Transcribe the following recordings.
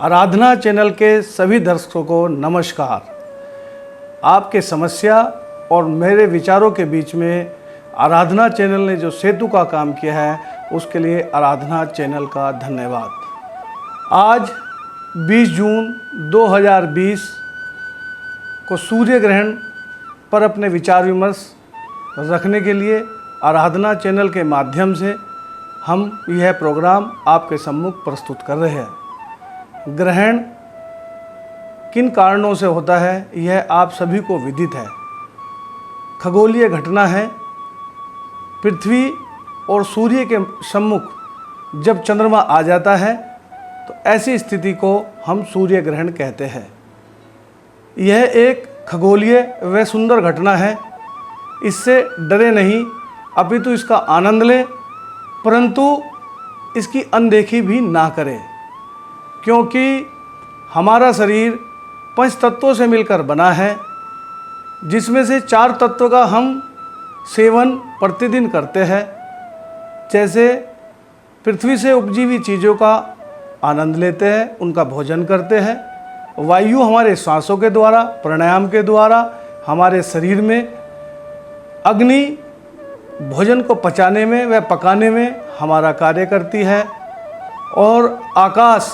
आराधना channel के सभी दर्शकों को नमस्कार। आपके समस्या और मेरे विचारों के बीच में आराधना चैनल ने जो सेतु का काम किया है उसके लिए आराधना चैनल का धन्यवाद। आज 20 जून 2020 को सूर्य ग्रहण पर अपने विचार विमर्श रखने के लिए आराधना चैनल के माध्यम से हम यह प्रोग्राम आपके सम्मुख प्रस्तुत कर रहे हैं। ग्रहण किन कारणों से होता है यह आप सभी को विदित है। खगोलीय घटना है। पृथ्वी और सूर्य के सम्मुख जब चंद्रमा आ जाता है तो ऐसी स्थिति को हम सूर्य ग्रहण कहते हैं। यह एक खगोलीय व सुंदर घटना है। इससे डरे नहीं अपितु इसका आनंद लें, परंतु इसकी अनदेखी भी ना करें, क्योंकि हमारा शरीर पंच तत्वों से मिलकर बना है, जिसमें से 4 तत्वों का हम सेवन प्रतिदिन करते हैं। जैसे पृथ्वी से उपजी हुई चीज़ों का आनंद लेते हैं, उनका भोजन करते हैं। वायु हमारे सांसों के द्वारा, प्राणायाम के द्वारा हमारे शरीर में, अग्नि भोजन को पचाने में व पकाने में हमारा कार्य करती है, और आकाश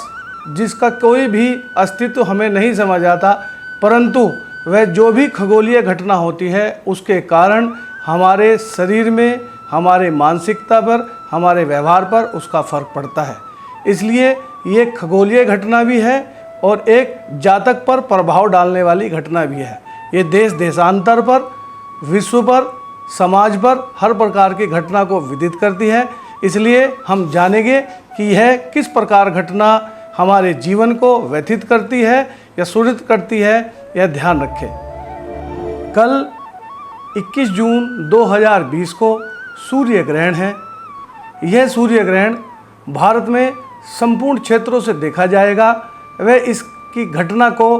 जिसका कोई भी अस्तित्व हमें नहीं समझ आता, परंतु वह जो भी खगोलीय घटना होती है उसके कारण हमारे शरीर में, हमारे मानसिकता पर, हमारे व्यवहार पर उसका फर्क पड़ता है। इसलिए ये खगोलीय घटना भी है और एक जातक पर प्रभाव डालने वाली घटना भी है। ये देश देशांतर पर, विश्व पर, समाज पर हर प्रकार की घटना को विदित करती है। इसलिए हम जानेंगे कि यह किस प्रकार घटना हमारे जीवन को व्यथित करती है या सुरित करती है, यह ध्यान रखें। कल 21 जून 2020 को सूर्य ग्रहण है। यह सूर्य ग्रहण भारत में संपूर्ण क्षेत्रों से देखा जाएगा व इसकी घटना को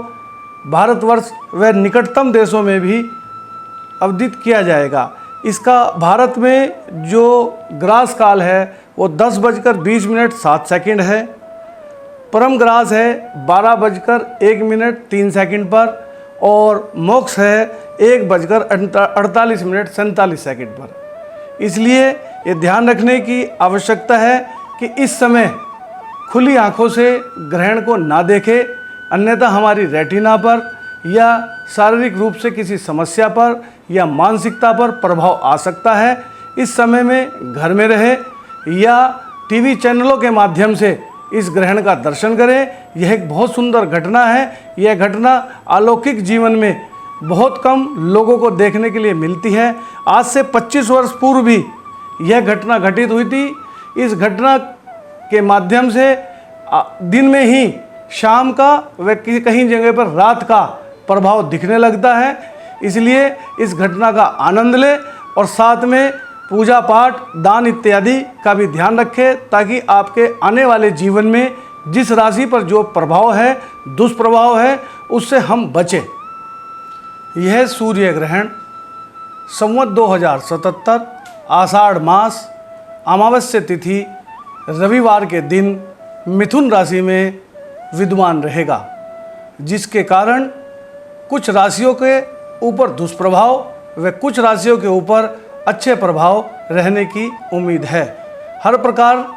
भारतवर्ष व निकटतम देशों में भी अवधित किया जाएगा। इसका भारत में जो ग्रास काल है वो 10:20 है। परम ग्रास है 12:01 पर, और मोक्ष है 1:48 पर। इसलिए ये ध्यान रखने की आवश्यकता है कि इस समय खुली आंखों से ग्रहण को ना देखें, अन्यथा हमारी रेटिना पर या शारीरिक रूप से किसी समस्या पर या मानसिकता पर प्रभाव आ सकता है। इस समय में घर में रहे या टीवी चैनलों के माध्यम से इस ग्रहण का दर्शन करें। यह एक बहुत सुंदर घटना है। यह घटना अलौकिक जीवन में बहुत कम लोगों को देखने के लिए मिलती है। आज से 25 वर्ष पूर्व भी यह घटना घटित हुई थी। इस घटना के माध्यम से दिन में ही शाम का व कहीं जगह पर रात का प्रभाव दिखने लगता है। इसलिए इस घटना का आनंद लें और साथ में पूजा पाठ, दान इत्यादि का भी ध्यान रखें, ताकि आपके आने वाले जीवन में जिस राशि पर जो प्रभाव है, दुष्प्रभाव है, उससे हम बचें। यह सूर्य ग्रहण संवत 2077 आषाढ़ मास अमावस्या तिथि रविवार के दिन मिथुन राशि में विद्यमान रहेगा, जिसके कारण कुछ राशियों के ऊपर दुष्प्रभाव व कुछ राशियों के ऊपर अच्छे प्रभाव रहने की उम्मीद है। हर प्रकार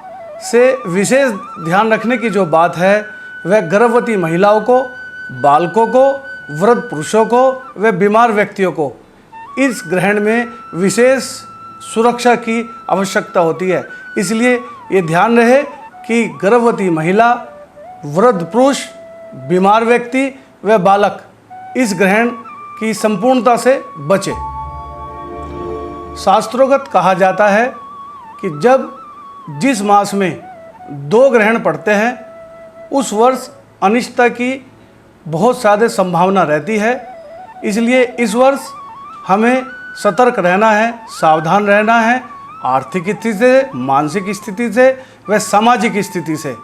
से विशेष ध्यान रखने की जो बात है वह गर्भवती महिलाओं को, बालकों को, वृद्ध पुरुषों को व बीमार व्यक्तियों को इस ग्रहण में विशेष सुरक्षा की आवश्यकता होती है। इसलिए ये ध्यान रहे कि गर्भवती महिला, वृद्ध पुरुष, बीमार व्यक्ति व बालक इस ग्रहण की संपूर्णता से बचे। शास्त्रोगत कहा जाता है कि जब जिस मास में 2 ग्रहण पड़ते हैं उस वर्ष अनिष्टता की बहुत ज़्यादा संभावना रहती है। इसलिए इस वर्ष हमें सतर्क रहना है, सावधान रहना है। आर्थिक स्थिति से, मानसिक स्थिति से व सामाजिक स्थिति से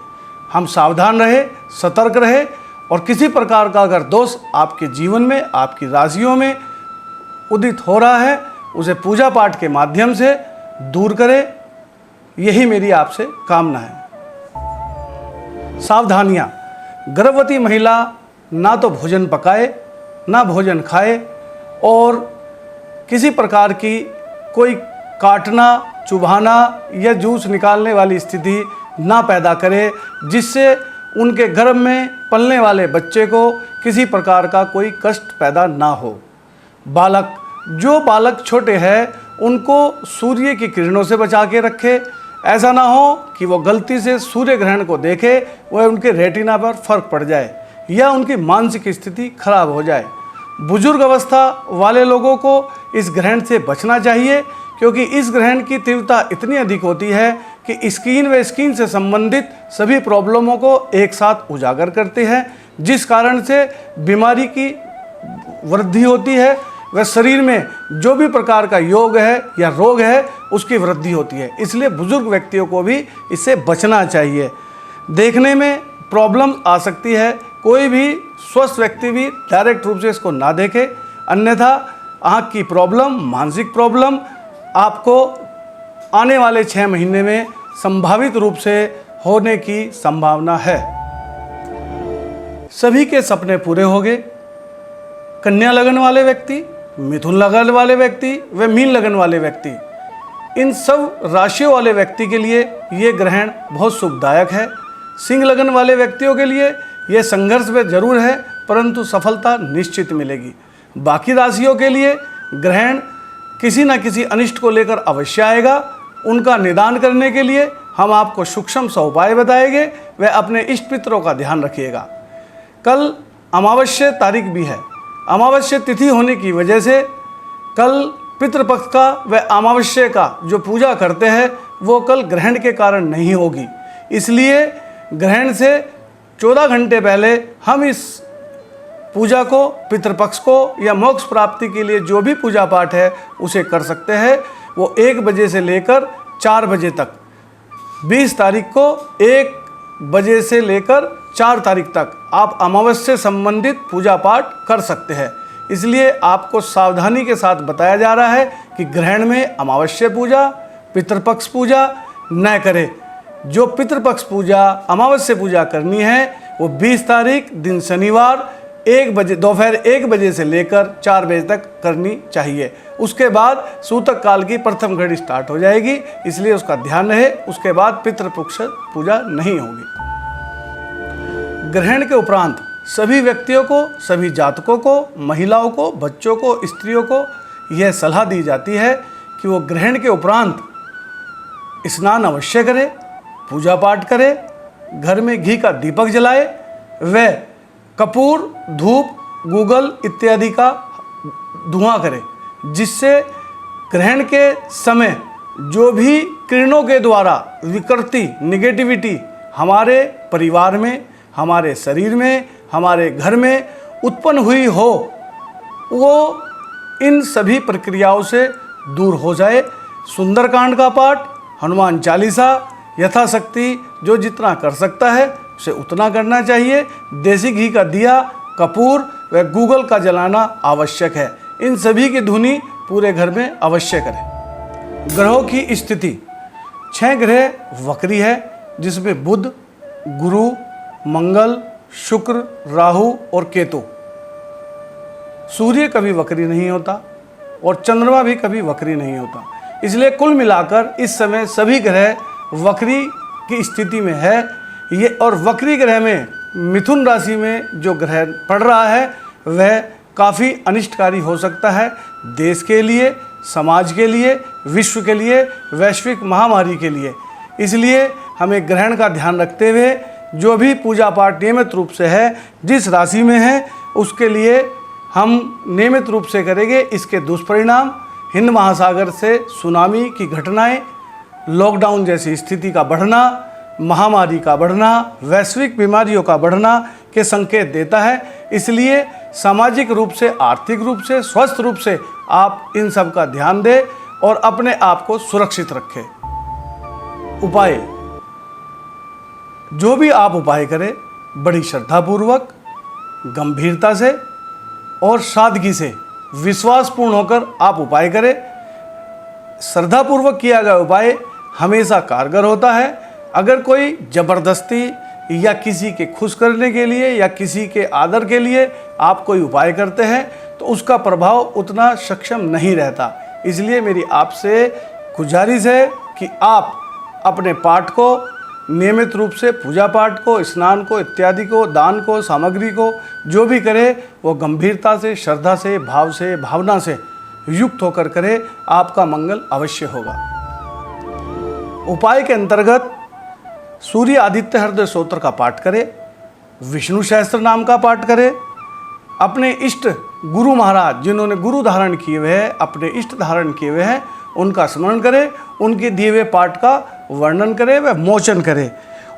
हम सावधान रहे, सतर्क रहे, और किसी प्रकार का अगर दोष आपके जीवन में, आपकी राशियों में उदित हो रहा है उसे पूजा पाठ के माध्यम से दूर करें। यही मेरी आपसे कामना है। सावधानियाँ, गर्भवती महिला ना तो भोजन पकाए, ना भोजन खाए, और किसी प्रकार की कोई काटना, चुभाना या जूस निकालने वाली स्थिति ना पैदा करे, जिससे उनके गर्भ में पलने वाले बच्चे को किसी प्रकार का कोई कष्ट पैदा ना हो। जो बालक छोटे हैं उनको सूर्य की किरणों से बचा के रखे। ऐसा ना हो कि वो गलती से सूर्य ग्रहण को देखे, वह उनके रेटिना पर फर्क पड़ जाए या उनकी मानसिक स्थिति खराब हो जाए। बुजुर्ग अवस्था वाले लोगों को इस ग्रहण से बचना चाहिए, क्योंकि इस ग्रहण की तीव्रता इतनी अधिक होती है कि स्किन से संबंधित सभी प्रॉब्लमों को एक साथ उजागर करते हैं, जिस कारण से बीमारी की वृद्धि होती है व शरीर में जो भी प्रकार का योग है या रोग है उसकी वृद्धि होती है। इसलिए बुजुर्ग व्यक्तियों को भी इससे बचना चाहिए। देखने में प्रॉब्लम आ सकती है, कोई भी स्वस्थ व्यक्ति भी डायरेक्ट रूप से इसको ना देखे, अन्यथा आँख की प्रॉब्लम, मानसिक प्रॉब्लम आपको आने वाले 6 महीने में संभावित रूप से होने की संभावना है। सभी के सपने पूरे हो गए। कन्या लगन वाले व्यक्ति, मिथुन लगन वाले व्यक्ति व मीन लगन वाले व्यक्ति, इन सब राशियों वाले व्यक्ति के लिए ये ग्रहण बहुत शुभदायक है। सिंह लगन वाले व्यक्तियों के लिए यह संघर्ष में जरूर है, परंतु सफलता निश्चित मिलेगी। बाकी राशियों के लिए ग्रहण किसी न किसी अनिष्ट को लेकर अवश्य आएगा। उनका निदान करने के लिए हम आपको सूक्ष्म सा उपाय बताएंगे, व अपने इष्ट पितरों का ध्यान रखिएगा। कल अमावस्या तारीख भी है। अमावस्या तिथि होने की वजह से कल पितृपक्ष का व अमावस्या का जो पूजा करते हैं वो कल ग्रहण के कारण नहीं होगी। इसलिए ग्रहण से 14 घंटे पहले हम इस पूजा को, पितृपक्ष को या मोक्ष प्राप्ति के लिए जो भी पूजा पाठ है उसे कर सकते हैं। वो 1 बजे से लेकर 4 बजे तक, 20 तारीख को 1 बजे से लेकर 4 तारीख तक आप अमावस्या से संबंधित पूजा पाठ कर सकते हैं। इसलिए आपको सावधानी के साथ बताया जा रहा है कि ग्रहण में अमावस्या पूजा, पितृपक्ष पूजा न करें। जो पितृपक्ष पूजा, अमावस्या पूजा करनी है वो 20 तारीख दिन शनिवार 1 बजे, दोपहर 1 बजे से लेकर 4 बजे तक करनी चाहिए। उसके बाद सूतक काल की प्रथम घड़ी स्टार्ट हो जाएगी, इसलिए उसका ध्यान रहे। उसके बाद पितृपक्ष पूजा नहीं होगी। ग्रहण के उपरांत सभी व्यक्तियों को, सभी जातकों को, महिलाओं को, बच्चों को, स्त्रियों को यह सलाह दी जाती है कि वो ग्रहण के उपरांत स्नान अवश्य करे, पूजा पाठ करे, घर में घी का दीपक जलाए व कपूर, धूप, गूगल इत्यादि का धुआं करे, जिससे ग्रहण के समय जो भी किरणों के द्वारा विकृति, निगेटिविटी हमारे परिवार में, हमारे शरीर में, हमारे घर में उत्पन्न हुई हो, वो इन सभी प्रक्रियाओं से दूर हो जाए। सुंदरकांड का पाठ, हनुमान चालीसा यथाशक्ति जो जितना कर सकता है उसे उतना करना चाहिए। देसी घी का दिया, कपूर व गूगल का जलाना आवश्यक है। इन सभी की धुनी पूरे घर में अवश्य करें। ग्रहों की स्थिति, 6 ग्रह वक्री है, जिसमें बुध, गुरु, मंगल, शुक्र, राहु और केतु। सूर्य कभी वक्री नहीं होता और चंद्रमा भी कभी वक्री नहीं होता। इसलिए कुल मिलाकर इस समय सभी ग्रह वक्री की स्थिति में है। ये और वक्री ग्रह में मिथुन राशि में जो ग्रह पड़ रहा है वह काफ़ी अनिष्टकारी हो सकता है देश के लिए, समाज के लिए, विश्व के लिए, वैश्विक महामारी के लिए। इसलिए हमें ग्रहण का ध्यान रखते हुए जो भी पूजा पाठ नियमित रूप से है, जिस राशि में है उसके लिए हम नियमित रूप से करेंगे। इसके दुष्परिणाम हिंद महासागर से सुनामी की घटनाएं, लॉकडाउन जैसी स्थिति का बढ़ना, महामारी का बढ़ना, वैश्विक बीमारियों का बढ़ना के संकेत देता है। इसलिए सामाजिक रूप से, आर्थिक रूप से, स्वस्थ रूप से आप इन सब का ध्यान दें और अपने आप को सुरक्षित रखें। उपाय, जो भी आप उपाय करें बड़ी श्रद्धापूर्वक, गंभीरता से और सादगी से, विश्वासपूर्ण होकर आप उपाय करें। श्रद्धापूर्वक किया गया उपाय हमेशा कारगर होता है। अगर कोई जबरदस्ती या किसी के खुश करने के लिए या किसी के आदर के लिए आप कोई उपाय करते हैं तो उसका प्रभाव उतना सक्षम नहीं रहता। इसलिए मेरी आपसे गुजारिश है कि आप अपने पाठ को नियमित रूप से, पूजा पाठ को, स्नान को, इत्यादि को, दान को, सामग्री को जो भी करे वो गंभीरता से, श्रद्धा से, भाव से, भावना से युक्त होकर करे, आपका मंगल अवश्य होगा। उपाय के अंतर्गत सूर्य आदित्य हृदय स्तोत्र का पाठ करें, विष्णु सहस्त्र नाम का पाठ करें, अपने इष्ट गुरु महाराज जिन्होंने गुरु धारण किए हुए हैं, अपने इष्ट धारण किए हुए हैं, उनका स्मरण करें, उनके दिए हुए पाठ का वर्णन करें व मोचन करें।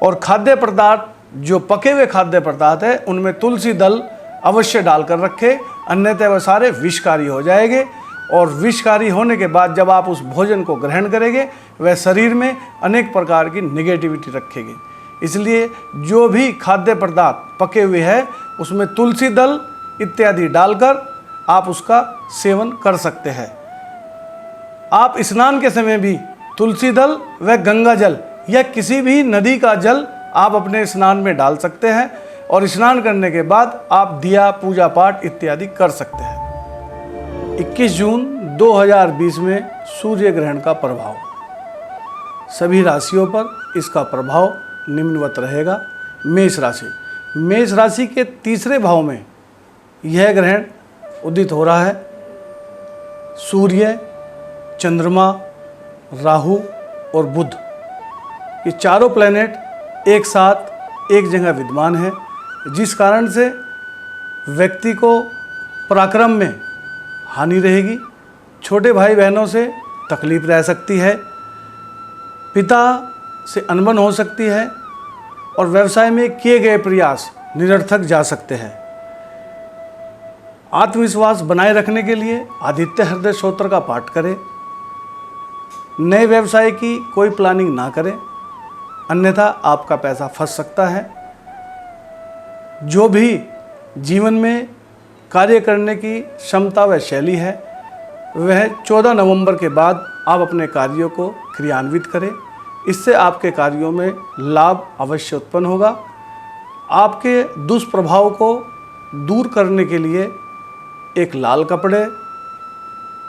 और खाद्य पदार्थ, जो पके हुए खाद्य पदार्थ है, उनमें तुलसी दल अवश्य डालकर रखें, अन्यथा वह सारे विषकारी हो जाएंगे। और विषकारी होने के बाद जब आप उस भोजन को ग्रहण करेंगे वह शरीर में अनेक प्रकार की निगेटिविटी रखेगी। इसलिए जो भी खाद्य पदार्थ पके हुए हैं उसमें तुलसी दल इत्यादि डालकर आप उसका सेवन कर सकते हैं। आप स्नान के समय भी तुलसी दल व गंगा जल या किसी भी नदी का जल आप अपने स्नान में डाल सकते हैं और स्नान करने के बाद आप दिया, पूजा पाठ इत्यादि कर सकते हैं। 21 जून 2020 में सूर्य ग्रहण का प्रभाव, सभी राशियों पर इसका प्रभाव निम्नवत रहेगा। मेष राशि, मेष राशि के तीसरे भाव में यह ग्रहण उदित हो रहा है। सूर्य, चंद्रमा, राहु और बुध, ये चारों प्लैनेट एक साथ एक जगह विद्यमान है, जिस कारण से व्यक्ति को पराक्रम में हानि रहेगी, छोटे भाई बहनों से तकलीफ रह सकती है, पिता से अनबन हो सकती है और व्यवसाय में किए गए प्रयास निरर्थक जा सकते हैं। आत्मविश्वास बनाए रखने के लिए आदित्य हृदय स्तोत्र का पाठ करें। नए व्यवसाय की कोई प्लानिंग ना करें, अन्यथा आपका पैसा फंस सकता है। जो भी जीवन में कार्य करने की क्षमता व शैली है वह 14 नवंबर के बाद आप अपने कार्यों को क्रियान्वित करें। इससे आपके कार्यों में लाभ अवश्य उत्पन्न होगा। आपके दुष्प्रभाव को दूर करने के लिए एक लाल कपड़े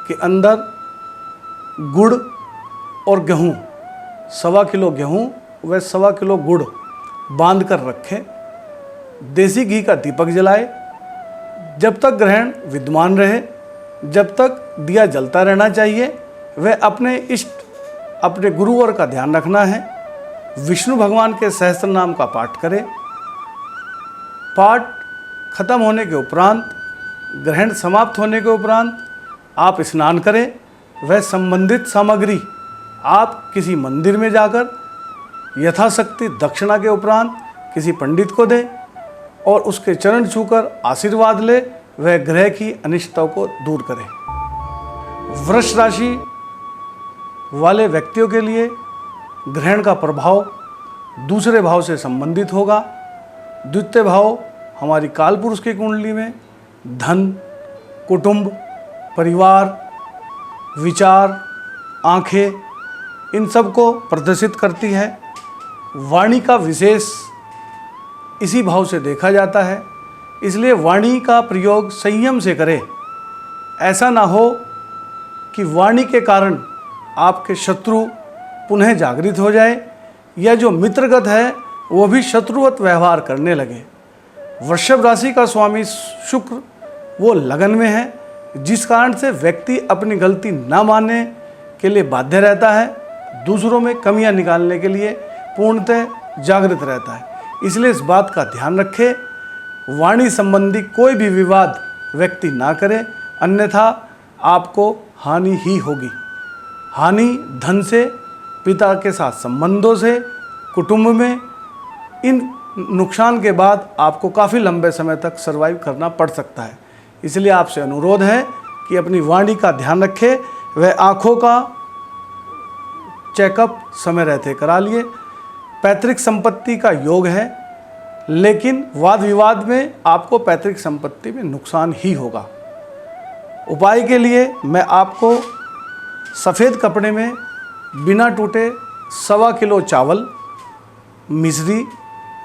के अंदर गुड़ और गेहूँ, 1.25 किलो गेहूँ व 1.25 किलो गुड़ बांध कर रखें। देसी घी का दीपक जलाएं। जब तक ग्रहण विद्यमान रहे, जब तक दिया जलता रहना चाहिए। वह अपने इष्ट, अपने गुरुवर का ध्यान रखना है। विष्णु भगवान के सहस्त्र नाम का पाठ करें। पाठ खत्म होने के उपरांत, ग्रहण समाप्त होने के उपरांत आप स्नान करें। वह संबंधित सामग्री आप किसी मंदिर में जाकर यथाशक्ति दक्षिणा के उपरांत किसी पंडित को दें और उसके चरण छूकर आशीर्वाद ले। वह ग्रह की अनिष्टताओं को दूर करें। वृष राशि वाले व्यक्तियों के लिए ग्रहण का प्रभाव दूसरे भाव से संबंधित होगा। द्वितीय भाव हमारी कालपुरुष की कुंडली में धन, कुटुंब, परिवार, विचार, आंखें, इन सब को प्रदर्शित करती है। वाणी का विशेष इसी भाव से देखा जाता है, इसलिए वाणी का प्रयोग संयम से करें। ऐसा ना हो कि वाणी के कारण आपके शत्रु पुनः जागृत हो जाए या जो मित्रगत है वो भी शत्रुवत व्यवहार करने लगे। वृषभ राशि का स्वामी शुक्र वो लगन में है, जिस कारण से व्यक्ति अपनी गलती ना मानने के लिए बाध्य रहता है, दूसरों में कमियां निकालने के लिए पूर्णतः जागृत रहता है। इसलिए इस बात का ध्यान रखें, वाणी संबंधी कोई भी विवाद व्यक्ति ना करे, अन्यथा आपको हानि ही होगी। हानि धन से, पिता के साथ संबंधों से, कुटुंब में, इन नुकसान के बाद आपको काफ़ी लंबे समय तक सर्वाइव करना पड़ सकता है। इसलिए आपसे अनुरोध है कि अपनी वाणी का ध्यान रखें। वह आँखों का चेकअप समय रहते करा लिए। पैतृक संपत्ति का योग है, लेकिन वाद विवाद में आपको पैतृक संपत्ति में नुकसान ही होगा। उपाय के लिए मैं आपको सफ़ेद कपड़े में बिना टूटे 1.25 किलो चावल, मिश्री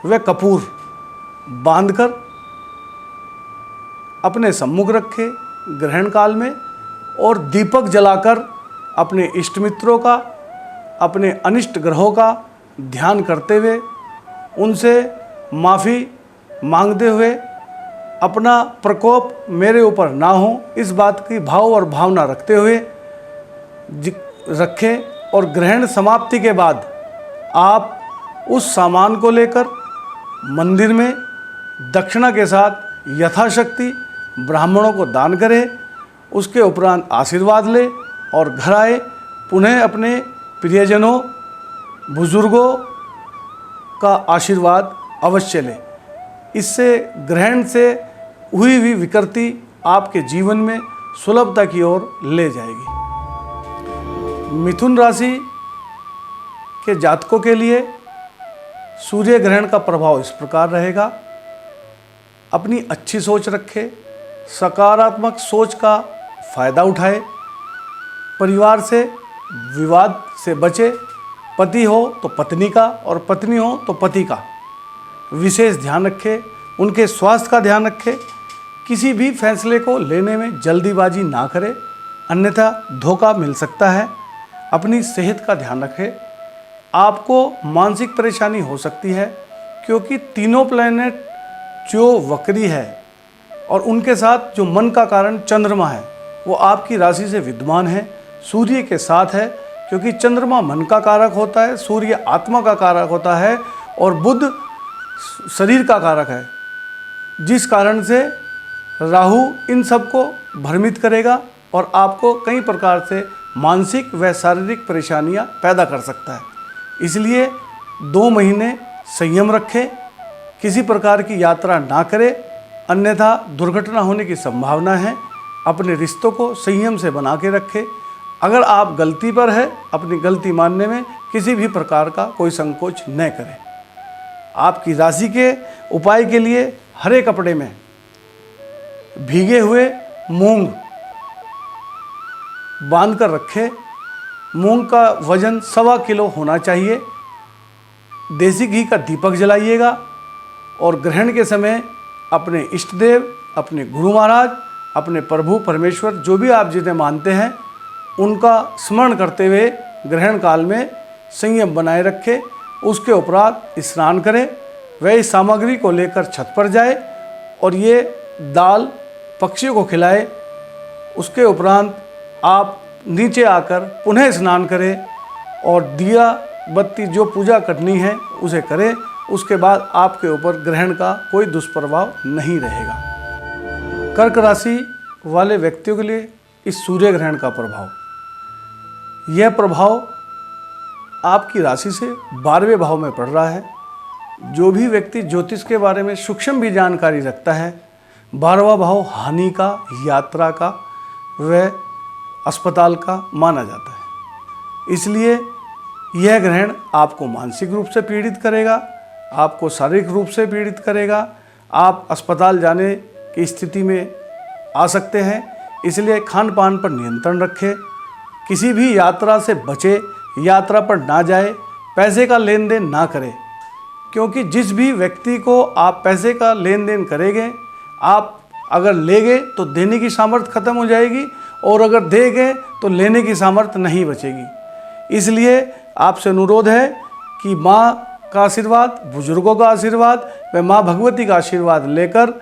वह कपूर बांधकर अपने सम्मुख रखे ग्रहण काल में, और दीपक जलाकर अपने इष्ट मित्रों का, अपने अनिष्ट ग्रहों का ध्यान करते हुए, उनसे माफ़ी मांगते हुए, अपना प्रकोप मेरे ऊपर ना हो इस बात की भाव और भावना रखते हुए रखें। और ग्रहण समाप्ति के बाद आप उस सामान को लेकर मंदिर में दक्षिणा के साथ यथाशक्ति ब्राह्मणों को दान करें। उसके उपरांत आशीर्वाद ले और घर आए, पुनः अपने प्रियजनों, बुजुर्गों का आशीर्वाद अवश्य लें। इससे ग्रहण से हुई हुई विकृति आपके जीवन में सुलभता की ओर ले जाएगी। मिथुन राशि के जातकों के लिए सूर्य ग्रहण का प्रभाव इस प्रकार रहेगा। अपनी अच्छी सोच रखें, सकारात्मक सोच का फायदा उठाए, परिवार से विवाद से बचे, पति हो तो पत्नी का और पत्नी हो तो पति का विशेष ध्यान रखें, उनके स्वास्थ्य का ध्यान रखें। किसी भी फैसले को लेने में जल्दीबाजी ना करें, अन्यथा धोखा मिल सकता है। अपनी सेहत का ध्यान रखें। आपको मानसिक परेशानी हो सकती है क्योंकि तीनों प्लैनेट जो वक्री है और उनके साथ जो मन का कारण चंद्रमा है वो आपकी राशि से विद्यमान है, सूर्य के साथ है, क्योंकि चंद्रमा मन का कारक होता है, सूर्य आत्मा का कारक होता है और बुध शरीर का कारक है, जिस कारण से राहु इन सबको भ्रमित करेगा और आपको कई प्रकार से मानसिक व शारीरिक परेशानियां पैदा कर सकता है। इसलिए 2 महीने संयम रखें, किसी प्रकार की यात्रा ना करें, अन्यथा दुर्घटना होने की संभावना है। अपने रिश्तों को संयम से बना के रखें। अगर आप गलती पर है, अपनी गलती मानने में किसी भी प्रकार का कोई संकोच न करें। आपकी राशि के उपाय के लिए हरे कपड़े में भीगे हुए मूंग बांध कर रखें। मूंग का वजन 1.25 किलो होना चाहिए। देसी घी का दीपक जलाइएगा और ग्रहण के समय अपने इष्ट देव, अपने गुरु महाराज, अपने प्रभु परमेश्वर जो भी आप जिन्हें मानते हैं उनका स्मरण करते हुए ग्रहण काल में संयम बनाए रखें। उसके उपरांत स्नान करें, वह इस सामग्री को लेकर छत पर जाए और ये दाल पक्षियों को खिलाए। उसके उपरांत आप नीचे आकर पुनः स्नान करें और दिया बत्ती जो पूजा करनी है उसे करें। उसके बाद आपके ऊपर ग्रहण का कोई दुष्प्रभाव नहीं रहेगा। कर्क राशि वाले व्यक्तियों के लिए इस सूर्य ग्रहण का प्रभाव, यह प्रभाव आपकी राशि से 12वें भाव में पड़ रहा है। जो भी व्यक्ति ज्योतिष के बारे में सूक्ष्म भी जानकारी रखता है, 12वां भाव हानि का, यात्रा का व अस्पताल का माना जाता है। इसलिए यह ग्रहण आपको मानसिक रूप से पीड़ित करेगा, आपको शारीरिक रूप से पीड़ित करेगा। आप अस्पताल जाने की स्थिति में आ सकते हैं। इसलिए खान पान पर नियंत्रण रखें, किसी भी यात्रा से बचे, यात्रा पर ना जाए, पैसे का लेन देन ना करें, क्योंकि जिस भी व्यक्ति को आप पैसे का लेन देन करेंगे, आप अगर लेंगे तो देने की सामर्थ्य खत्म हो जाएगी और अगर देंगे तो लेने की सामर्थ्य नहीं बचेगी। इसलिए आपसे अनुरोध है कि माँ का आशीर्वाद, बुजुर्गों का आशीर्वाद व माँ भगवती का आशीर्वाद लेकर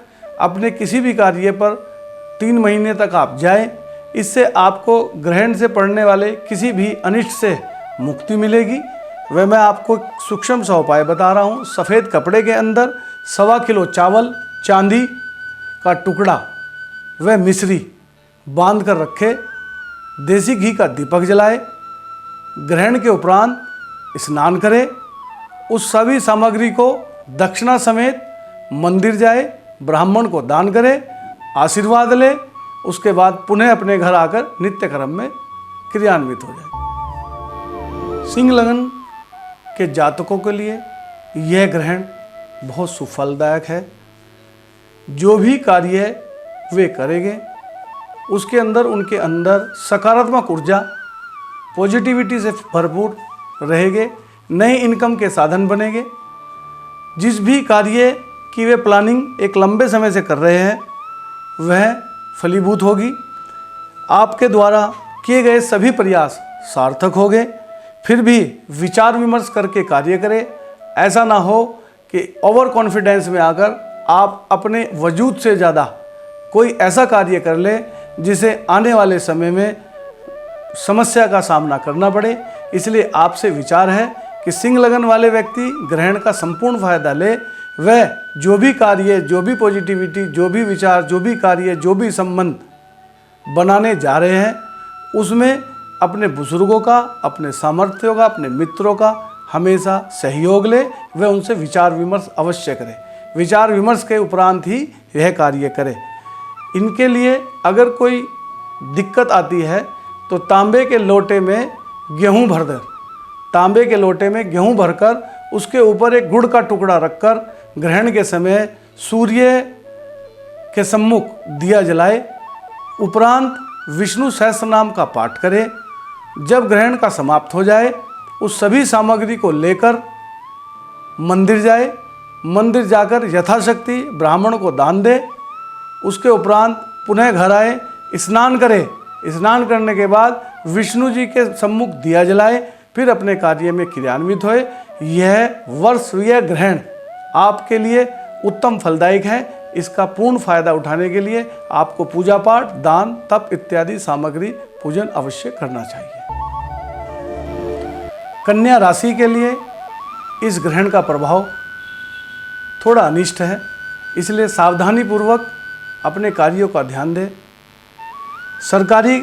अपने किसी भी कार्य पर 3 महीने तक आप जाएं। इससे आपको ग्रहण से पड़ने वाले किसी भी अनिष्ट से मुक्ति मिलेगी। वह मैं आपको सूक्ष्म सा उपाय बता रहा हूँ। सफ़ेद कपड़े के अंदर 1.25 किलो चावल, चांदी का टुकड़ा व मिश्री बांध कर रखे, देसी घी का दीपक जलाए, ग्रहण के उपरांत स्नान करें। उस सभी सामग्री को दक्षिणा समेत मंदिर जाए, ब्राह्मण को दान करें, आशीर्वाद ले। उसके बाद पुनः अपने घर आकर नित्य कर्म में क्रियान्वित हो जाए। सिंह लगन के जातकों के लिए यह ग्रहण बहुत सुफलदायक है। जो भी कार्य वे करेंगे उसके अंदर उनके अंदर सकारात्मक ऊर्जा, पॉजिटिविटी से भरपूर रहेंगे, नए इनकम के साधन बनेंगे। जिस भी कार्य की वे प्लानिंग एक लंबे समय से कर रहे हैं वह फलीभूत होगी। आपके द्वारा किए गए सभी प्रयास सार्थक हो गए। फिर भी विचार विमर्श करके कार्य करें। ऐसा ना हो कि ओवर कॉन्फिडेंस में आकर आप अपने वजूद से ज़्यादा कोई ऐसा कार्य कर ले जिसे आने वाले समय में समस्या का सामना करना पड़े। इसलिए आपसे विचार है कि सिंह लगन वाले व्यक्ति ग्रहण का संपूर्ण फायदा ले। वह जो भी कार्य, जो भी पॉजिटिविटी, जो भी विचार, जो भी कार्य, जो भी संबंध बनाने जा रहे हैं उसमें अपने बुजुर्गों का, अपने सामर्थ्यों का, अपने मित्रों का हमेशा सहयोग ले। वह उनसे विचार विमर्श अवश्य करें। विचार विमर्श के उपरांत ही यह कार्य करें। इनके लिए अगर कोई दिक्कत आती है तो तांबे के लोटे में गेहूं भर दे। तांबे के लोटे में गेहूं भरकर उसके ऊपर एक गुड़ का टुकड़ा रखकर ग्रहण के समय सूर्य के सम्मुख दिया जलाए। उपरांत विष्णु सहस्त्र नाम का पाठ करें। जब ग्रहण का समाप्त हो जाए उस सभी सामग्री को लेकर मंदिर जाए। मंदिर जाकर यथाशक्ति ब्राह्मण को दान दे। उसके उपरांत पुनः घर आए, स्नान करे। स्नान करने के बाद विष्णु जी के सम्मुख दिया जलाए। फिर अपने कार्य में क्रियान्वित होए। यह वर्ष, यह ग्रहण आपके लिए उत्तम फलदायक है। इसका पूर्ण फायदा उठाने के लिए आपको पूजा पाठ, दान, तप इत्यादि सामग्री पूजन अवश्य करना चाहिए। कन्या राशि के लिए इस ग्रहण का प्रभाव थोड़ा अनिष्ट है, इसलिए सावधानी पूर्वक अपने कार्यों का ध्यान दें। सरकारी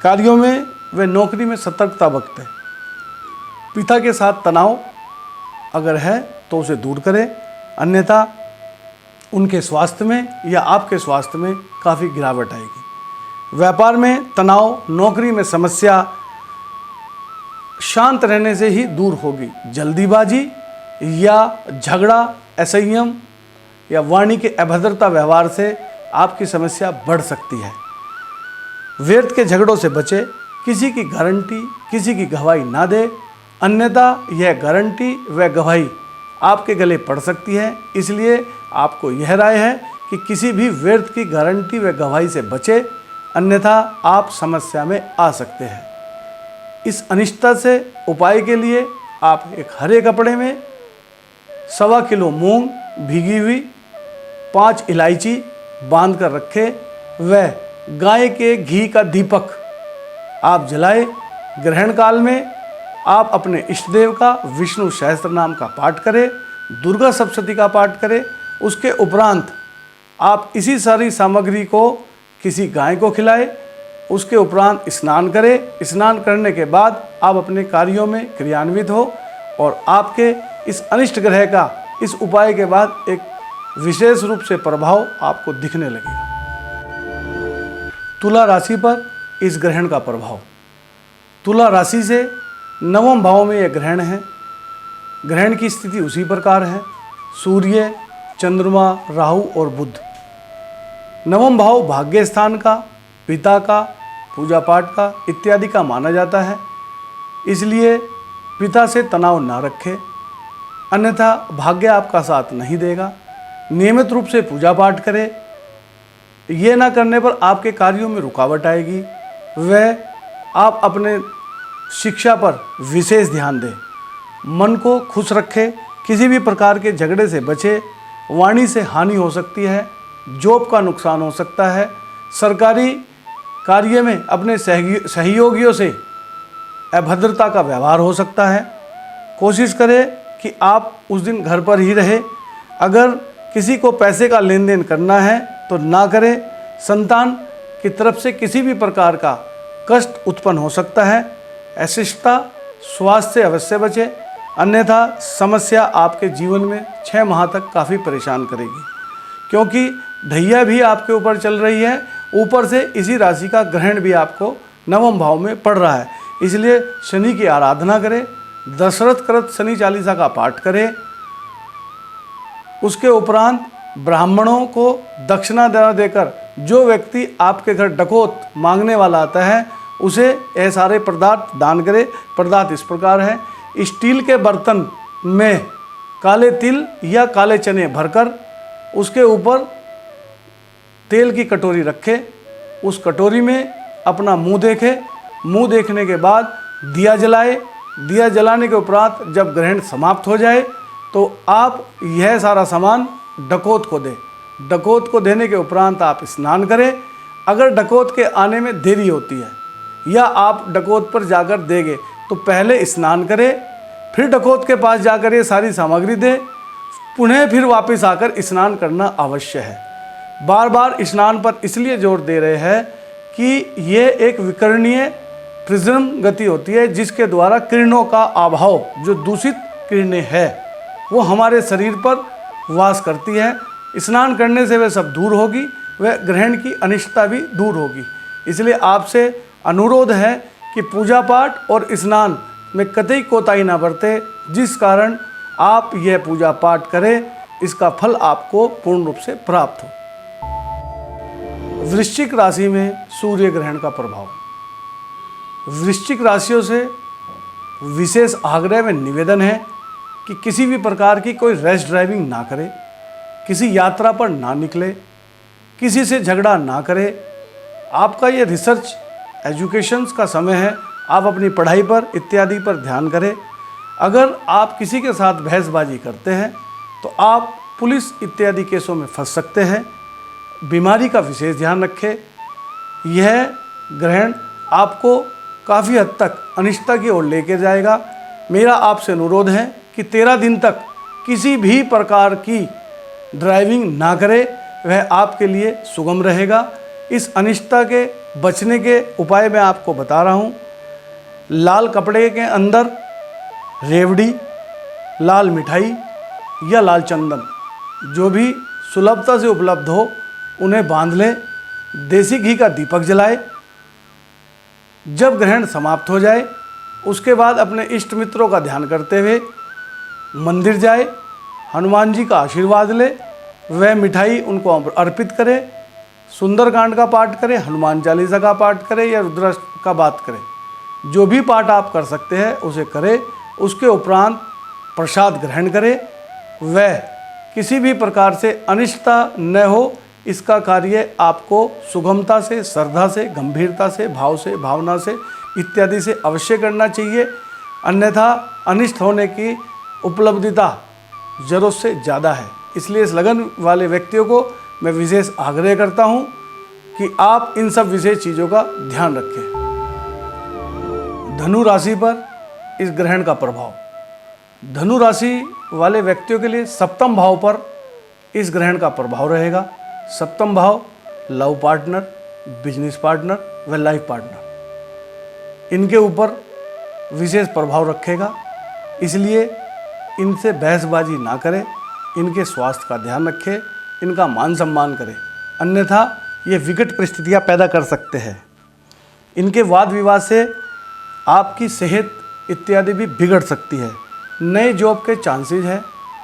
कार्यों में वे नौकरी में सतर्कता बरतें। पिता के साथ तनाव अगर है तो उसे दूर करें, अन्यथा उनके स्वास्थ्य में या आपके स्वास्थ्य में काफ़ी गिरावट आएगी। व्यापार में तनाव, नौकरी में समस्या शांत रहने से ही दूर होगी। जल्दीबाजी या झगड़ा, असंयम या वाणी के अभद्रता व्यवहार से आपकी समस्या बढ़ सकती है। व्यर्थ के झगड़ों से बचे। किसी की गारंटी, किसी की गवाही ना दे, अन्यथा यह गारंटी व गवाही आपके गले पड़ सकती है। इसलिए आपको यह राय है कि किसी भी व्यर्थ की गारंटी व गवाही से बचे, अन्यथा आप समस्या में आ सकते हैं। इस अनिष्टता से उपाय के लिए आप एक हरे कपड़े में 1.25 किलो मूंग भीगी हुई, 5 इलायची बांध कर रखे व गाय के घी का दीपक आप जलाए। ग्रहण काल में आप अपने इष्टदेव का विष्णु सहस्त्र नाम का पाठ करें, दुर्गा सप्तशती का पाठ करें। उसके उपरांत आप इसी सारी सामग्री को किसी गाय को खिलाएं। उसके उपरांत स्नान करें। स्नान करने के बाद आप अपने कार्यों में क्रियान्वित हो और आपके इस अनिष्ट ग्रह का इस उपाय के बाद एक विशेष रूप से प्रभाव आपको दिखने लगेगा। तुला राशि पर इस ग्रहण का प्रभाव। तुला राशि से 9वें भाव में यह ग्रहण है। ग्रहण की स्थिति उसी प्रकार है, सूर्य, चंद्रमा, राहु और बुध। 9वां भाव भाग्य स्थान का, पिता का, पूजा पाठ का इत्यादि का माना जाता है। इसलिए पिता से तनाव ना रखें, अन्यथा भाग्य आपका साथ नहीं देगा। नियमित रूप से पूजा पाठ करें। ये ना करने पर आपके कार्यों में रुकावट आएगी। वह आप अपने शिक्षा पर विशेष ध्यान दें। मन को खुश रखें। किसी भी प्रकार के झगड़े से बचे। वाणी से हानि हो सकती है, जॉब का नुकसान हो सकता है। सरकारी कार्य में अपने सहयोगियों से अभद्रता का व्यवहार हो सकता है। कोशिश करें कि आप उस दिन घर पर ही रहे। अगर किसी को पैसे का लेन देन करना है तो ना करें। संतान की तरफ से किसी भी प्रकार का कष्ट उत्पन्न हो सकता है। अशिष्टता, स्वास्थ्य से अवश्य बचे, अन्यथा समस्या आपके जीवन में 6 माह तक काफ़ी परेशान करेगी, क्योंकि ढैया भी आपके ऊपर चल रही है। ऊपर से इसी राशि का ग्रहण भी आपको 9वें भाव में पड़ रहा है। इसलिए शनि की आराधना करें। दशरथ कृत शनि चालीसा का पाठ करें। उसके उपरांत ब्राह्मणों को दक्षिणा देकर जो व्यक्ति आपके घर डकौत मांगने वाला आता है उसे ये सारे पदार्थ दान करें। पदार्थ इस प्रकार है: स्टील के बर्तन में काले तिल या काले चने भरकर उसके ऊपर तेल की कटोरी रखे, उस कटोरी में अपना मुंह देखे, मुंह देखने के बाद दिया जलाए। दिया जलाने के उपरांत जब ग्रहण समाप्त हो जाए तो आप यह सारा सामान डकैत को दें। डकैत को देने के उपरांत आप स्नान करें। अगर डकैत के आने में देरी होती है या आप डकैत पर जाकर देंगे तो पहले स्नान करें, फिर डकैत के पास जाकर ये सारी सामग्री दें, पुनः फिर वापस आकर स्नान करना अवश्य है। बार बार स्नान पर इसलिए जोर दे रहे हैं कि ये एक विकर्णीय प्रिज्म गति होती है जिसके द्वारा किरणों का अभाव, जो दूषित किरणें है वो हमारे शरीर पर वास करती है। स्नान करने से वह सब दूर होगी, वह ग्रहण की अनिष्टता भी दूर होगी। इसलिए आपसे अनुरोध है कि पूजा पाठ और स्नान में कतई कोताही ना बरते, जिस कारण आप यह पूजा पाठ करें, इसका फल आपको पूर्ण रूप से प्राप्त हो। वृश्चिक राशि में सूर्य ग्रहण का प्रभाव। वृश्चिक राशियों से विशेष आग्रह में निवेदन है कि किसी भी प्रकार की कोई रैश ड्राइविंग ना करे, किसी यात्रा पर ना निकले, किसी से झगड़ा ना करे। आपका ये रिसर्च एजुकेशंस का समय है, आप अपनी पढ़ाई पर इत्यादि पर ध्यान करें। अगर आप किसी के साथ बहसबाजी करते हैं तो आप पुलिस इत्यादि केसों में फंस सकते हैं। बीमारी का विशेष ध्यान रखें। यह ग्रहण आपको काफ़ी हद तक अनिष्टता की ओर लेकर जाएगा। मेरा आपसे अनुरोध है कि 13 दिन तक किसी भी प्रकार की ड्राइविंग ना करें, वह आपके लिए सुगम रहेगा। इस अनिष्टता के बचने के उपाय मैं आपको बता रहा हूँ। लाल कपड़े के अंदर रेवड़ी, लाल मिठाई या लाल चंदन, जो भी सुलभता से उपलब्ध हो, उन्हें बांध लें। देसी घी का दीपक जलाए। जब ग्रहण समाप्त हो जाए उसके बाद अपने इष्ट मित्रों का ध्यान करते हुए मंदिर जाए, हनुमान जी का आशीर्वाद ले, वह मिठाई उनको अर्पित करें, सुंदरकांड का पाठ करें, हनुमान चालीसा का पाठ करें या रुद्राष्टक का पाठ करें। जो भी पाठ आप कर सकते हैं उसे करें। उसके उपरांत प्रसाद ग्रहण करें। वह किसी भी प्रकार से अनिष्टता न हो, इसका कार्य आपको सुगमता से, श्रद्धा से, गंभीरता से, भाव से, भावना से इत्यादि से अवश्य करना चाहिए। अन्यथा अनिष्ट होने की उपलब्धता ज़रूरत से ज़्यादा है। इसलिए इस लगन वाले व्यक्तियों को मैं विशेष आग्रह करता हूँ कि आप इन सब विशेष चीज़ों का ध्यान रखें। धनु राशि पर इस ग्रहण का प्रभाव। धनु राशि वाले व्यक्तियों के लिए सप्तम भाव पर इस ग्रहण का प्रभाव रहेगा। सप्तम भाव लव पार्टनर, बिजनेस पार्टनर व लाइफ पार्टनर, इनके ऊपर विशेष प्रभाव रखेगा। इसलिए इनसे बहसबाजी ना करें, इनके स्वास्थ्य का ध्यान रखें, इनका मान सम्मान करें, अन्यथा ये विकट परिस्थितियां पैदा कर सकते हैं। इनके वाद विवाद से आपकी सेहत इत्यादि भी बिगड़ सकती है। नए जॉब के चांसेस है,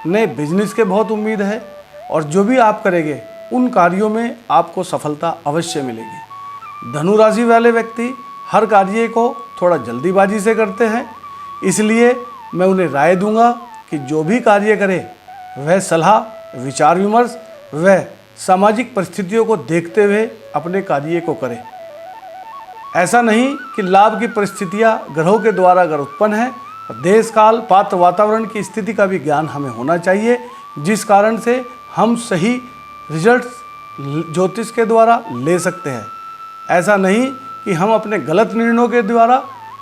नए बिजनेस के बहुत उम्मीद है, और जो भी आप करेंगे उन कार्यों में आपको सफलता अवश्य मिलेगी। धनु राशि वाले व्यक्ति हर कार्य को थोड़ा जल्दीबाजी से करते हैं, इसलिए मैं उन्हें राय दूंगा कि जो भी कार्य करें वह सलाह, विचार विमर्श व सामाजिक परिस्थितियों को देखते हुए अपने कार्य को करें। ऐसा नहीं कि लाभ की परिस्थितियां ग्रहों के द्वारा अगर उत्पन्न है, देश काल पात्र वातावरण की स्थिति का भी ज्ञान हमें होना चाहिए, जिस कारण से हम सही रिजल्ट्स ज्योतिष के द्वारा ले सकते हैं। ऐसा नहीं कि हम अपने गलत निर्णयों के द्वारा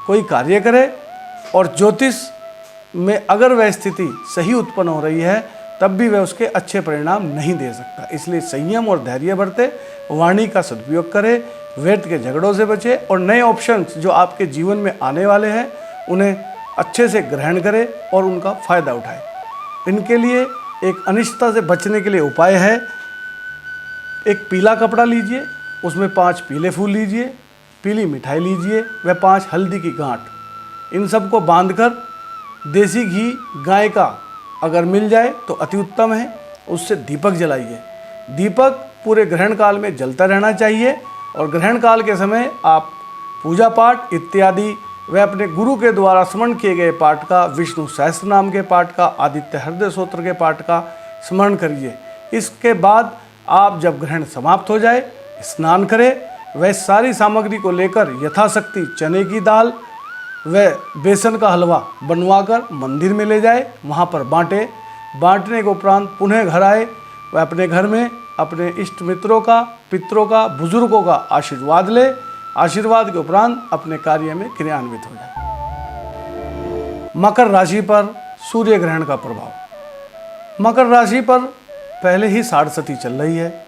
कोई कार्य करें और ज्योतिष में अगर वह स्थिति सही उत्पन्न हो रही है तब भी वह उसके अच्छे परिणाम नहीं दे सकता। इसलिए संयम और धैर्य बरते, वाणी का सदुपयोग करें, व्यर्थ के झगड़ों से बचे और नए ऑप्शंस जो आपके जीवन में आने वाले हैं उन्हें अच्छे से ग्रहण करें और उनका फ़ायदा उठाएं। इनके लिए एक अनिष्टता से बचने के लिए उपाय है, एक पीला कपड़ा लीजिए, उसमें 5 पीले फूल लीजिए, पीली मिठाई लीजिए व 5 हल्दी की गांठ, इन सबको बांधकर देसी घी गाय का अगर मिल जाए तो अति उत्तम है, उससे दीपक जलाइए। दीपक पूरे ग्रहण काल में जलता रहना चाहिए और ग्रहण काल के समय आप पूजा पाठ इत्यादि वह अपने गुरु के द्वारा स्मरण किए गए पाठ का, विष्णु सहस्त्र नाम के पाठ का, आदित्य हृदय स्तोत्र के पाठ का स्मरण करिए। इसके बाद आप जब ग्रहण समाप्त हो जाए स्नान करें। वह सारी सामग्री को लेकर यथाशक्ति चने की दाल व बेसन का हलवा बनवाकर मंदिर में ले जाए, वहाँ पर बांटे। बांटने के उपरांत पुनः घर आए। वह अपने घर में अपने इष्ट मित्रों का, पितरों का, बुजुर्गों का आशीर्वाद ले। आशीर्वाद के उपरांत अपने कार्य में क्रियान्वित हो जाए। मकर राशि पर सूर्य ग्रहण का प्रभाव। मकर राशि पर पहले ही साढ़सती चल रही है,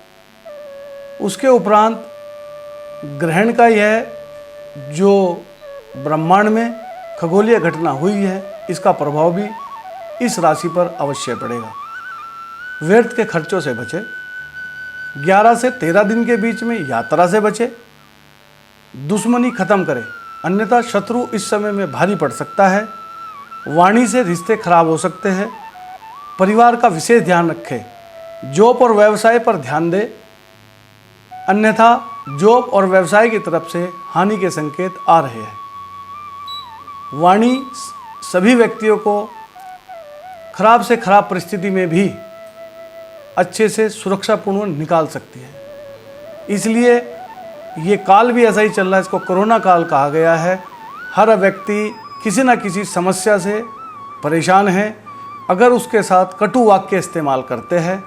उसके उपरांत ग्रहण का यह जो ब्रह्मांड में खगोलीय घटना हुई है, इसका प्रभाव भी इस राशि पर अवश्य पड़ेगा। व्यर्थ के खर्चों से बचे। 11 से 13 दिन के बीच में यात्रा से बचे। दुश्मनी खत्म करें, अन्यथा शत्रु इस समय में भारी पड़ सकता है। वाणी से रिश्ते खराब हो सकते हैं। परिवार का विशेष ध्यान रखें। जॉब और व्यवसाय पर ध्यान दें, अन्यथा जॉब और व्यवसाय की तरफ से हानि के संकेत आ रहे हैं। वाणी सभी व्यक्तियों को खराब से खराब परिस्थिति में भी अच्छे से सुरक्षापूर्ण निकाल सकती है। इसलिए ये काल भी ऐसा ही चल रहा है, इसको कोरोना काल कहा गया है। हर व्यक्ति किसी न किसी समस्या से परेशान है। अगर उसके साथ कटु वाक्य इस्तेमाल करते हैं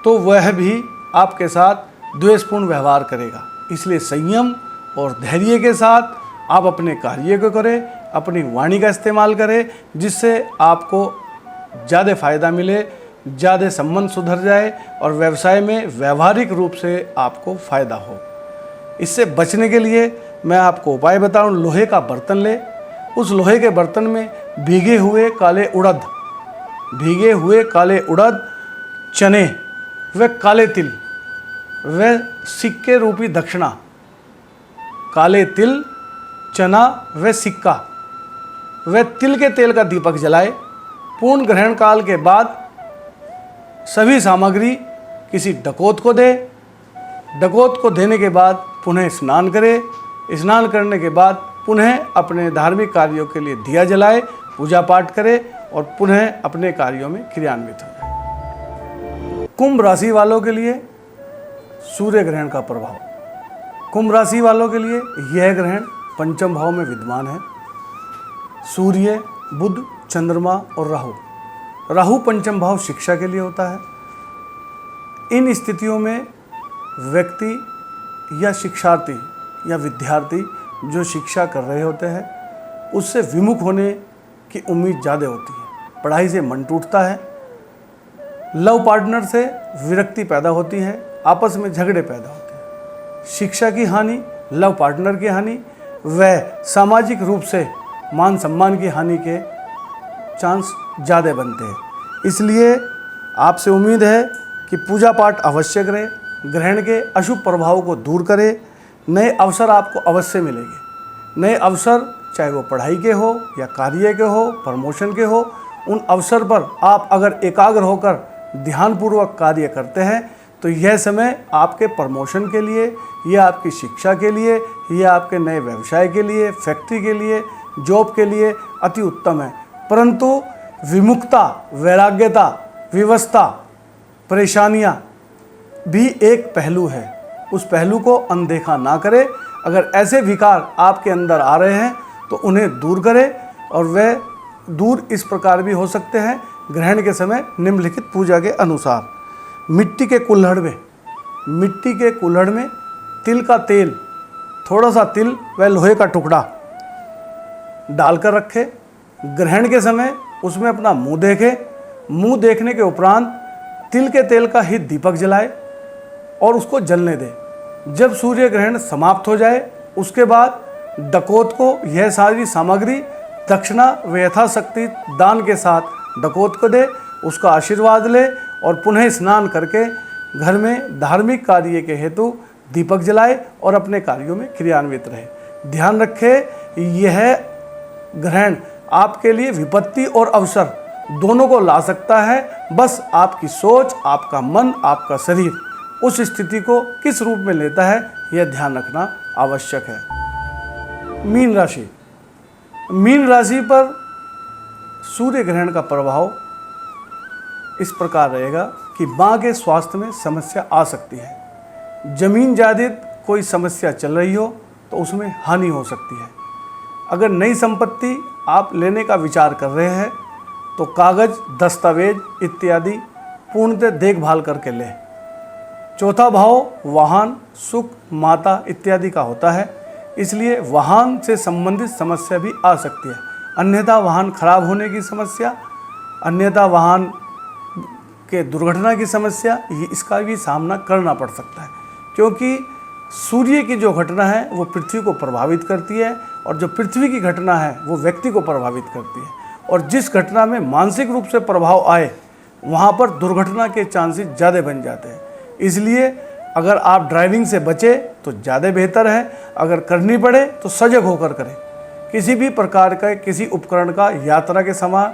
तो वह भी आपके साथ द्वेषपूर्ण व्यवहार करेगा। इसलिए संयम और धैर्य के साथ आप अपने कार्य को करें, अपनी वाणी का इस्तेमाल करें, जिससे आपको ज़्यादा फायदा मिले, ज़्यादा संबंध सुधर जाए और व्यवसाय में व्यवहारिक रूप से आपको फायदा हो। इससे बचने के लिए मैं आपको उपाय बताऊं। लोहे का बर्तन ले, उस लोहे के बर्तन में भीगे हुए काले उड़द, चने व काले तिल व सिक्के रूपी दक्षिणा, काले तिल, चना व सिक्का व तिल के तेल का दीपक जलाए। पूर्ण ग्रहण काल के बाद सभी सामग्री किसी डकैत को दे। डकैत को देने के बाद पुनः स्नान करे। स्नान करने के बाद पुनः अपने धार्मिक कार्यों के लिए दिया जलाए, पूजा पाठ करे और पुनः अपने कार्यों में क्रियान्वित हो जाए। कुंभ राशि वालों के लिए सूर्य ग्रहण का प्रभाव। कुंभ राशि वालों के लिए यह ग्रहण पंचम भाव में विद्यमान है। सूर्य, बुध, चंद्रमा और राहु पंचम भाव शिक्षा के लिए होता है। इन स्थितियों में व्यक्ति या शिक्षार्थी या विद्यार्थी जो शिक्षा कर रहे होते हैं उससे विमुख होने की उम्मीद ज़्यादा होती है। पढ़ाई से मन टूटता है। लव पार्टनर से विरक्ति पैदा होती है। आपस में झगड़े पैदा होते हैं। शिक्षा की हानि, लव पार्टनर की हानि व सामाजिक रूप से मान सम्मान की हानि के चांस ज़्यादा बनते हैं। इसलिए आपसे उम्मीद है कि पूजा पाठ अवश्य करें, ग्रहण के अशुभ प्रभाव को दूर करें। नए अवसर आपको अवश्य मिलेंगे। नए अवसर चाहे वो पढ़ाई के हो या कार्य के हो, प्रमोशन के हो, उन अवसर पर आप अगर एकाग्र होकर ध्यानपूर्वक कार्य करते हैं तो यह समय आपके प्रमोशन के लिए या आपकी शिक्षा के लिए या आपके नए व्यवसाय के लिए, फैक्ट्री के लिए, जॉब के लिए अति उत्तम है। परंतु विमुखता, वैराग्यता, विवशता, परेशानियां भी एक पहलू है। उस पहलू को अनदेखा ना करें। अगर ऐसे विकार आपके अंदर आ रहे हैं तो उन्हें दूर करें और वह दूर इस प्रकार भी हो सकते हैं। ग्रहण के समय निम्नलिखित पूजा के अनुसार मिट्टी के कुल्हड़ में तिल का तेल, थोड़ा सा तिल व लोहे का टुकड़ा डालकर रखें। ग्रहण के समय उसमें अपना मुंह देखें। मुंह देखने के उपरांत तिल के तेल का ही दीपक जलाए और उसको जलने दें। जब सूर्य ग्रहण समाप्त हो जाए उसके बाद डकैत को यह सारी सामग्री दक्षिणा व यथाशक्ति दान के साथ डकैत को दे, उसका आशीर्वाद ले और पुनः स्नान करके घर में धार्मिक कार्य के हेतु दीपक जलाए और अपने कार्यों में क्रियान्वित रहे। ध्यान रखें, यह ग्रहण आपके लिए विपत्ति और अवसर दोनों को ला सकता है। बस आपकी सोच, आपका मन, आपका शरीर उस स्थिति को किस रूप में लेता है, यह ध्यान रखना आवश्यक है। मीन राशि। मीन राशि पर सूर्य ग्रहण का प्रभाव इस प्रकार रहेगा कि माँ के स्वास्थ्य में समस्या आ सकती है। जमीन जायदाद कोई समस्या चल रही हो तो उसमें हानि हो सकती है। अगर नई संपत्ति आप लेने का विचार कर रहे हैं तो कागज, दस्तावेज इत्यादि पूर्णतः देखभाल करके लें। चौथा भाव वाहन, सुख, माता इत्यादि का होता है, इसलिए वाहन से संबंधित समस्या भी आ सकती है। अन्यथा वाहन खराब होने की समस्या, अन्यथा वाहन के दुर्घटना की समस्या, इसका भी सामना करना पड़ सकता है, क्योंकि सूर्य की जो घटना है वो पृथ्वी को प्रभावित करती है और जो पृथ्वी की घटना है वो व्यक्ति को प्रभावित करती है। और जिस घटना में मानसिक रूप से प्रभाव आए वहाँ पर दुर्घटना के चांसेस ज़्यादा बन जाते हैं। इसलिए अगर आप ड्राइविंग से बचे तो ज़्यादा बेहतर है, अगर करनी पड़े तो सजग होकर करें। किसी भी प्रकार का किसी उपकरण का यात्रा के समय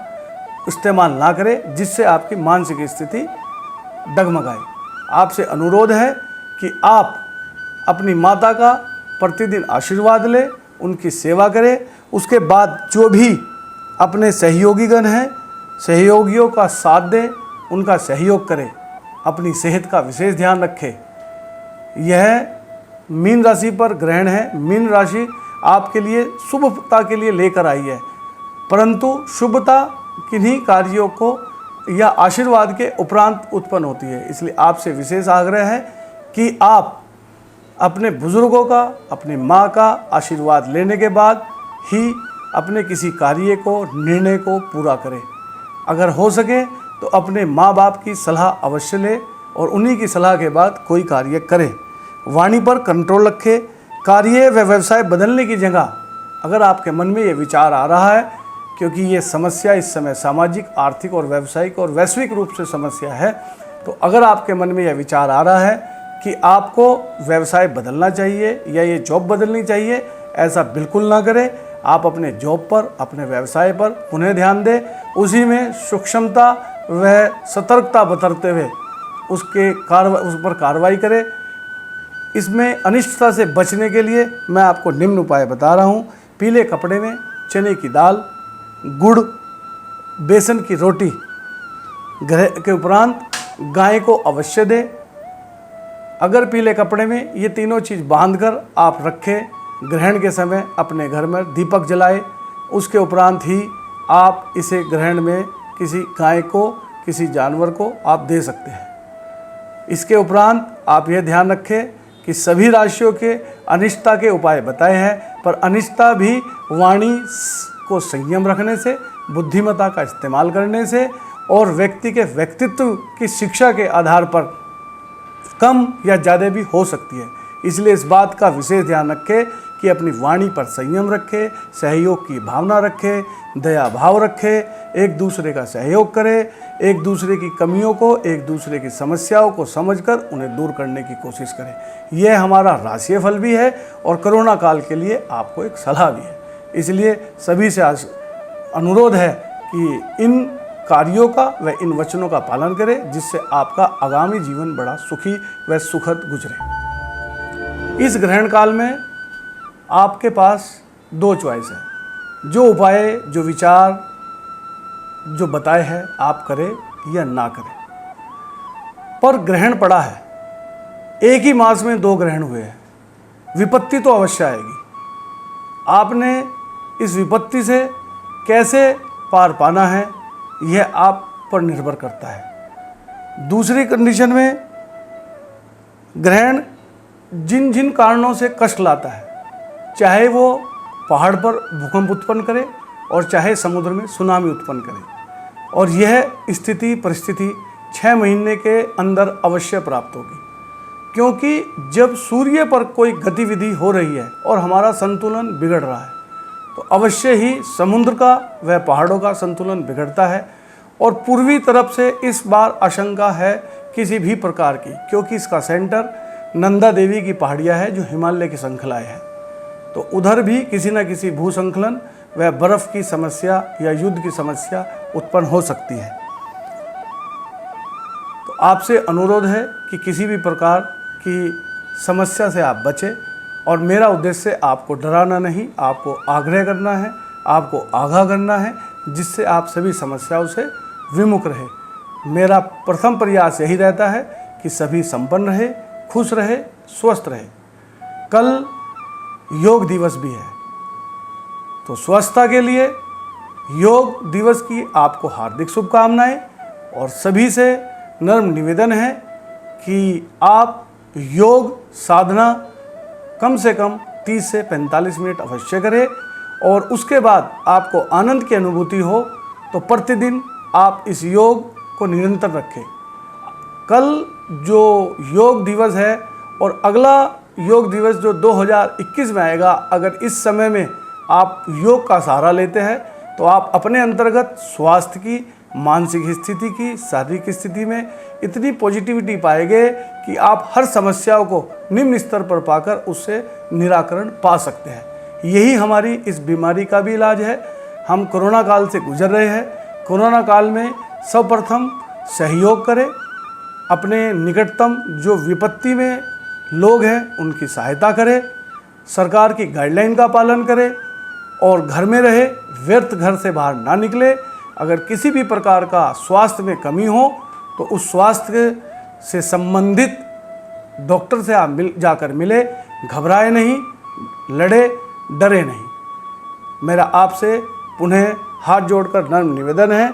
इस्तेमाल ना करें जिससे आपकी मानसिक स्थिति डगमगाए। आपसे अनुरोध है कि आप अपनी माता का प्रतिदिन आशीर्वाद लें, उनकी सेवा करें। उसके बाद जो भी अपने सहयोगीगण हैं, सहयोगियों का साथ दें, उनका सहयोग करें। अपनी सेहत का विशेष ध्यान रखें। यह मीन राशि पर ग्रहण है। मीन राशि आपके लिए शुभता के लिए लेकर आई है, परंतु शुभता किन्हीं कार्यों को या आशीर्वाद के उपरांत उत्पन्न होती है। इसलिए आपसे विशेष आग्रह है कि आप अपने बुजुर्गों का, अपनी माँ का आशीर्वाद लेने के बाद ही अपने किसी कार्य को, निर्णय को पूरा करें। अगर हो सके तो अपने माँ बाप की सलाह अवश्य लें और उन्हीं की सलाह के बाद कोई कार्य करें। वाणी पर कंट्रोल रखें। कार्य व व्यवसाय बदलने की जगह अगर आपके मन में ये विचार आ रहा है, क्योंकि ये समस्या इस समय सामाजिक, आर्थिक और व्यावसायिक और वैश्विक रूप से समस्या है, तो अगर आपके मन में यह विचार आ रहा है कि आपको व्यवसाय बदलना चाहिए या ये जॉब बदलनी चाहिए, ऐसा बिल्कुल ना करें। आप अपने जॉब पर, अपने व्यवसाय पर पुनः ध्यान दें। उसी में सूक्ष्मता व सतर्कता बरतते हुए उस पर कार्रवाई करें। इसमें अनिष्टता से बचने के लिए मैं आपको निम्न उपाय बता रहा हूँ। पीले कपड़े में चने की दाल, गुड़, बेसन की रोटी ग्रह के उपरांत गाय को अवश्य दें। अगर पीले कपड़े में ये तीनों चीज़ बांधकर आप रखें, ग्रहण के समय अपने घर में दीपक जलाए, उसके उपरांत ही आप इसे ग्रहण में किसी गाय को, किसी जानवर को आप दे सकते हैं। इसके उपरांत आप यह ध्यान रखें कि सभी राशियों के अनिष्टता के उपाय बताए हैं, पर अनिष्टता भी वाणी को संयम रखने से, बुद्धिमत्ता का इस्तेमाल करने से और व्यक्ति के व्यक्तित्व की शिक्षा के आधार पर कम या ज़्यादा भी हो सकती है। इसलिए इस बात का विशेष ध्यान रखें कि अपनी वाणी पर संयम रखें, सहयोग की भावना रखें, दया भाव रखें, एक दूसरे का सहयोग करें, एक दूसरे की कमियों को, एक दूसरे की समस्याओं को समझकर उन्हें दूर करने की कोशिश करें। यह हमारा राशिय फल भी है और कोरोना काल के लिए आपको एक सलाह भी है। इसलिए सभी से अनुरोध है कि इन कार्यों का व इन वचनों का पालन करें, जिससे आपका आगामी जीवन बड़ा सुखी व सुखद गुजरे। इस ग्रहण काल में आपके पास दो चॉइस है। जो उपाय, जो विचार, जो बताए हैं आप करें या ना करें। पर ग्रहण पड़ा है, एक ही मास में 2 ग्रहण हुए हैं, विपत्ति तो अवश्य आएगी। आपने इस विपत्ति से कैसे पार पाना है यह आप पर निर्भर करता है। दूसरी कंडीशन में ग्रहण जिन जिन कारणों से कष्ट लाता है, चाहे वो पहाड़ पर भूकंप उत्पन्न करे और चाहे समुद्र में सुनामी उत्पन्न करे, और यह स्थिति परिस्थिति 6 महीने के अंदर अवश्य प्राप्त होगी। क्योंकि जब सूर्य पर कोई गतिविधि हो रही है और हमारा संतुलन बिगड़ रहा है तो अवश्य ही समुद्र का व पहाड़ों का संतुलन बिगड़ता है। और पूर्वी तरफ से इस बार आशंका है किसी भी प्रकार की, क्योंकि इसका सेंटर नंदा देवी की पहाड़ियाँ है जो हिमालय की श्रृंखलाएँ हैं, तो उधर भी किसी न किसी भूसंकलन व बर्फ़ की समस्या या युद्ध की समस्या उत्पन्न हो सकती है। तो आपसे अनुरोध है कि किसी भी प्रकार की समस्या से आप बचें, और मेरा उद्देश्य आपको डराना नहीं, आपको आग्रह करना है, आपको आगाह करना है, जिससे आप सभी समस्याओं से विमुख रहे। मेरा प्रथम प्रयास यही रहता है कि सभी संपन्न रहे, खुश रहे, स्वस्थ रहे। कल योग दिवस भी है, तो स्वस्थता के लिए योग दिवस की आपको हार्दिक शुभकामनाएं। और सभी से नम्र निवेदन है कि आप योग साधना कम से कम 30 से 45 मिनट अवश्य करें, और उसके बाद आपको आनंद की अनुभूति हो तो प्रतिदिन आप इस योग को निरंतर रखें। कल जो योग दिवस है और अगला योग दिवस जो 2021 में आएगा, अगर इस समय में आप योग का सहारा लेते हैं तो आप अपने अंतर्गत स्वास्थ्य की, मानसिक स्थिति की, शारीरिक स्थिति में इतनी पॉजिटिविटी पाएंगे कि आप हर समस्याओं को निम्न स्तर पर पाकर उससे निराकरण पा सकते हैं। यही हमारी इस बीमारी का भी इलाज है। हम कोरोना काल से गुजर रहे हैं। कोरोना काल में सर्वप्रथम सहयोग करें, अपने निकटतम जो विपत्ति में लोग हैं उनकी सहायता करें, सरकार की गाइडलाइन का पालन करें और घर में रहे, व्यर्थ घर से बाहर ना निकले। अगर किसी भी प्रकार का स्वास्थ्य में कमी हो तो उस स्वास्थ्य से संबंधित डॉक्टर से आप जाकर मिले, घबराए नहीं, लड़े, डरे नहीं। मेरा आपसे पुनः हाथ जोड़कर नम्र निवेदन है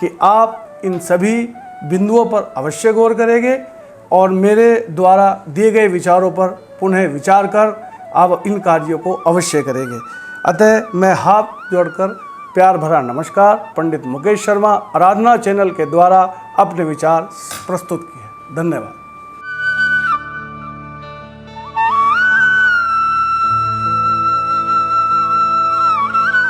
कि आप इन सभी बिंदुओं पर अवश्य गौर करेंगे और मेरे द्वारा दिए गए विचारों पर पुनः विचार कर आप इन कार्यों को अवश्य करेंगे। अतः मैं हाथ जोड़कर प्यार भरा नमस्कार पंडित मुकेश शर्मा आराधना चैनल के द्वारा अपने विचार प्रस्तुत किए। धन्यवाद।